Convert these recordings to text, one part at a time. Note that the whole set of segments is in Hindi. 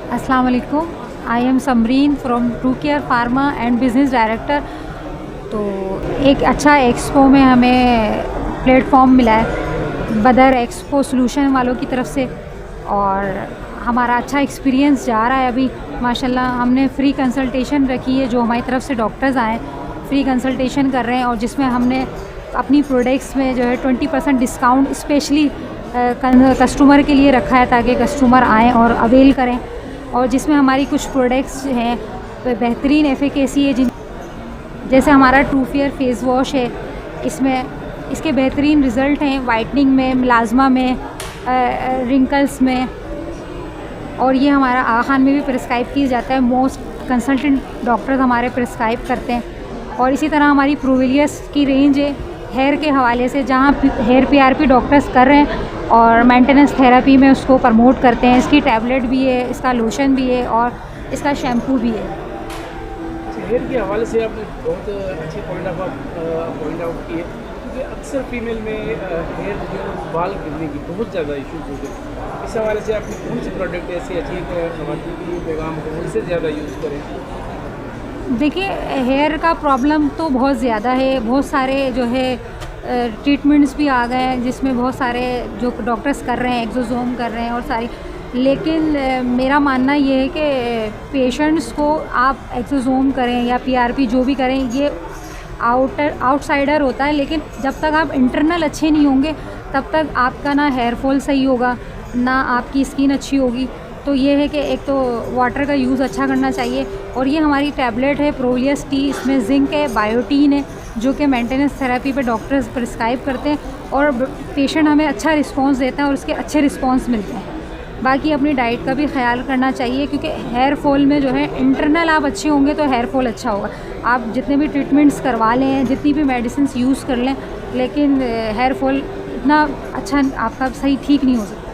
अस्सलाम वालेकुम। I am Samreen from true care pharma and business director. तो एक अच्छा एक्सपो में हमें प्लेटफॉर्म मिला है बदर एक्सपो सॉल्यूशन वालों की तरफ से, और हमारा अच्छा एक्सपीरियंस जा रहा है। अभी माशाल्लाह हमने फ्री कंसल्टेशन रखी है, जो हमारी तरफ से डॉक्टर्स आए फ्री कंसल्टेशन कर रहे हैं, और जिसमें हमने अपनी प्रोडक्ट्स में जो है 20% डिस्काउंट स्पेशली कस्टमर के लिए रखा है, ताकि कस्टमर आएँ और अवेल करें। और जिसमें हमारी कुछ प्रोडक्ट्स हैं बेहतरीन एफिकेसी है, जैसे हमारा ट्रू केयर फेस वॉश है, इसमें इसके बेहतरीन रिज़ल्ट हैं वाइटनिंग में, मिलाज़मा में, रिंकल्स में। और ये हमारा आगा खान में भी प्रिस्क्राइब किया जाता है, मोस्ट कंसल्टेंट डॉक्टर्स हमारे प्रिस्क्राइब करते हैं। और इसी तरह हमारी प्रोविलियस की रेंज है हेयर के हवाले से, जहाँ हेयर पीआरपी डॉक्टर्स कर रहे हैं और मेंटेनेंस थेरेपी में उसको प्रमोट करते हैं। इसकी टैबलेट भी है, इसका लोशन भी है और इसका शैम्पू भी है। हेयर के हवाले से आपने बहुत अच्छी पॉइंट आउट की है, क्योंकि अक्सर फीमेल में हेयर जो बाल गिरने की बहुत ज़्यादा इशूज़ होते हैं। इस हवाले से आपकी कौन सी प्रोडक्ट ऐसी अच्छी है खवातीन की पैगाम को उनसे ज़्यादा यूज़ करें? देखिए, हेयर का प्रॉब्लम तो बहुत ज़्यादा है, बहुत सारे जो है ट्रीटमेंट्स भी आ गए हैं, जिसमें बहुत सारे जो डॉक्टर्स कर रहे हैं, एक्सोसोम कर रहे हैं और सारी। लेकिन मेरा मानना ये है कि पेशेंट्स को आप एक्सोसोम करें या पीआरपी जो भी करें, ये आउटसाइडर होता है, लेकिन जब तक आप इंटरनल अच्छे नहीं होंगे तब तक आपका ना हेयर फॉल सही होगा, ना आपकी स्किन अच्छी होगी। तो ये है कि एक तो वाटर का यूज़ अच्छा करना चाहिए। और ये हमारी टैबलेट है प्रोविलियस टी, इसमें जिंक है, बायोटीन है, जो कि मेंटेनेंस थेरेपी पे डॉक्टर्स प्रिस्क्राइब करते हैं, और पेशेंट हमें अच्छा रिस्पांस देता है और उसके अच्छे रिस्पांस मिलते हैं। बाकी अपनी डाइट का भी ख्याल करना चाहिए, क्योंकि हेयर फॉल में जो है इंटरनल आप अच्छे होंगे तो हेयर फॉल अच्छा होगा। आप जितने भी ट्रीटमेंट्स करवा लें, जितनी भी मेडिसिन यूज़ कर लें, लेकिन हेयर फॉल इतना अच्छा आपका सही ठीक नहीं हो सकता।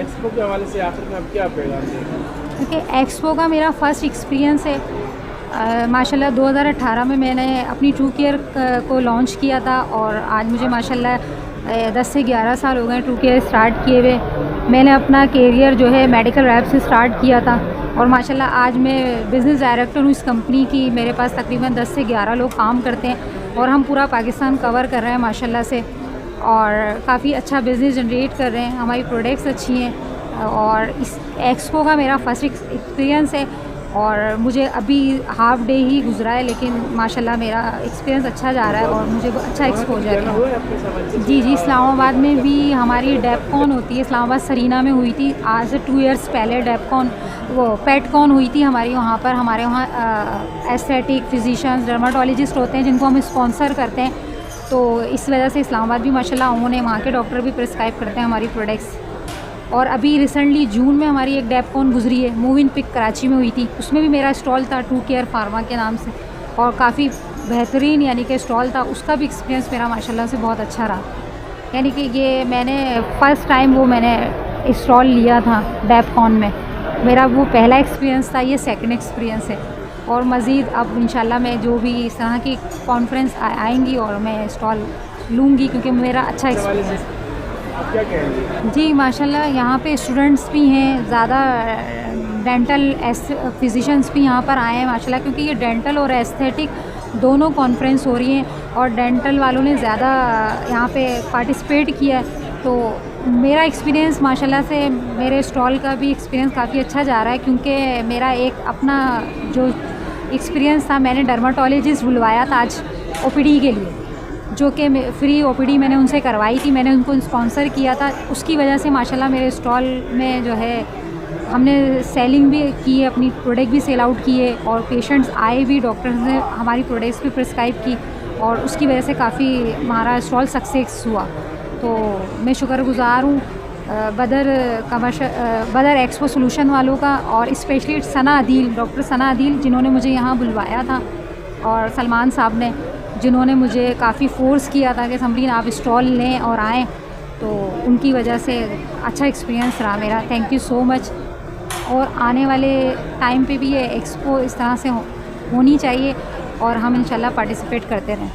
एक्सपो के हवाले से आखिर में आप क्या पैगाम देंगे? देखिए, एक्सपो का मेरा फ़र्स्ट एक्सपीरियंस है। माशाल्लाह 2018 में मैंने अपनी ट्रू केयर को लॉन्च किया था, और आज मुझे माशाल्लाह 10 से 11 साल हो गए ट्रू केयर स्टार्ट किए हुए। मैंने अपना कैरियर जो है मेडिकल रैप से स्टार्ट किया था, और माशाल्लाह आज मैं बिज़नेस डायरेक्टर हूँ इस कंपनी की। मेरे पास तकरीबन 10 से 11 लोग काम करते हैं, और हम पूरा पाकिस्तान कवर कर रहे हैं माशाल्लाह से, और काफ़ी अच्छा बिज़नेस जनरेट कर रहे हैं। हमारी प्रोडक्ट्स अच्छी हैं, और इस एक्सपो का मेरा फर्स्ट एक्सपीरियंस है, और मुझे अभी हाफ डे ही गुजरा है, लेकिन माशाल्लाह मेरा एक्सपीरियंस अच्छा जा रहा है और मुझे अच्छा एक्सपोजर है। जी, इस्लामाबाद में भी हमारी डेपकॉन होती है। इस्लामाबाद सरीना में हुई थी आज से 2 ईयर्स पहले। डेपकॉन वो पेटकॉन हुई थी हमारी वहाँ पर। हमारे वहाँ एस्थेटिक फिजिशियंस, डर्माटोलॉजिस्ट होते हैं जिनको हम स्पॉन्सर करते हैं, तो इस वजह से इस्लामाबाद भी माशाल्लाह उन्होंने, वहाँ के डॉक्टर भी प्रिस्क्राइब करते हैं हमारी प्रोडक्ट्स। और अभी रिसेंटली जून में हमारी एक डेपकॉन गुजरी है, मूव इन पिक कराची में हुई थी, उसमें भी मेरा स्टॉल था ट्रू केयर फार्मा के नाम से, और काफ़ी बेहतरीन यानी कि स्टॉल था। उसका भी एक्सपीरियंस मेरा माशाल्लाह से बहुत अच्छा रहा। यानी कि ये मैंने फ़र्स्ट टाइम वो मैंने स्टॉल लिया था डेपकॉन में, मेरा वो पहला एक्सपीरियंस था, ये सेकंड एक्सपीरियंस है। और मज़ीद अब इंशाल्लाह मैं जो भी इस तरह की कॉन्फ्रेंस आएंगी और मैं स्टॉल लूँगी, क्योंकि मेरा अच्छा एक्सपीरियंस। क्या कहेंगे? जी माशाल्लाह यहाँ पे स्टूडेंट्स भी हैं ज़्यादा, डेंटल फिजिशियंस भी यहाँ पर आए हैं माशाल्लाह, क्योंकि ये डेंटल और एस्थेटिक दोनों कॉन्फ्रेंस हो रही हैं, और डेंटल वालों ने ज़्यादा यहाँ पे पार्टिसिपेट किया है। तो मेरा एक्सपीरियंस माशाल्लाह से, मेरे स्टॉल का भी एक्सपीरियंस काफ़ी अच्छा जा रहा है, क्योंकि मेरा एक अपना जो एक्सपीरियंस था, मैंने डर्माटोलॉजिस्ट बुलवाया था आज ओपीडी के लिए, जो कि फ्री ओपीडी मैंने उनसे करवाई थी, मैंने उनको स्पॉन्सर किया था। उसकी वजह से माशाल्लाह मेरे स्टॉल में जो है हमने सेलिंग भी की है, अपनी प्रोडक्ट भी सेल आउट की है, और पेशेंट्स आए भी, डॉक्टर्स ने हमारी प्रोडक्ट्स भी प्रिस्क्राइब की, और उसकी वजह से काफ़ी हमारा स्टॉल सक्सेस हुआ। तो मैं शुक्रगुज़ार हूँ बदर एक्सपो सॉल्यूशन वालों का, और स्पेशली सना अदील, डॉक्टर सना अदील, जिन्होंने मुझे यहाँ बुलवाया था, और सलमान साहब ने, जिन्होंने मुझे काफ़ी फ़ोर्स किया था कि समरीन आप स्टॉल लें और आएँ। तो उनकी वजह से अच्छा एक्सपीरियंस रहा मेरा। Thank you so much. और आने वाले टाइम पे भी ये एक्सपो इस तरह से होनी चाहिए, और हम इंशाल्लाह पार्टिसिपेट करते रहें।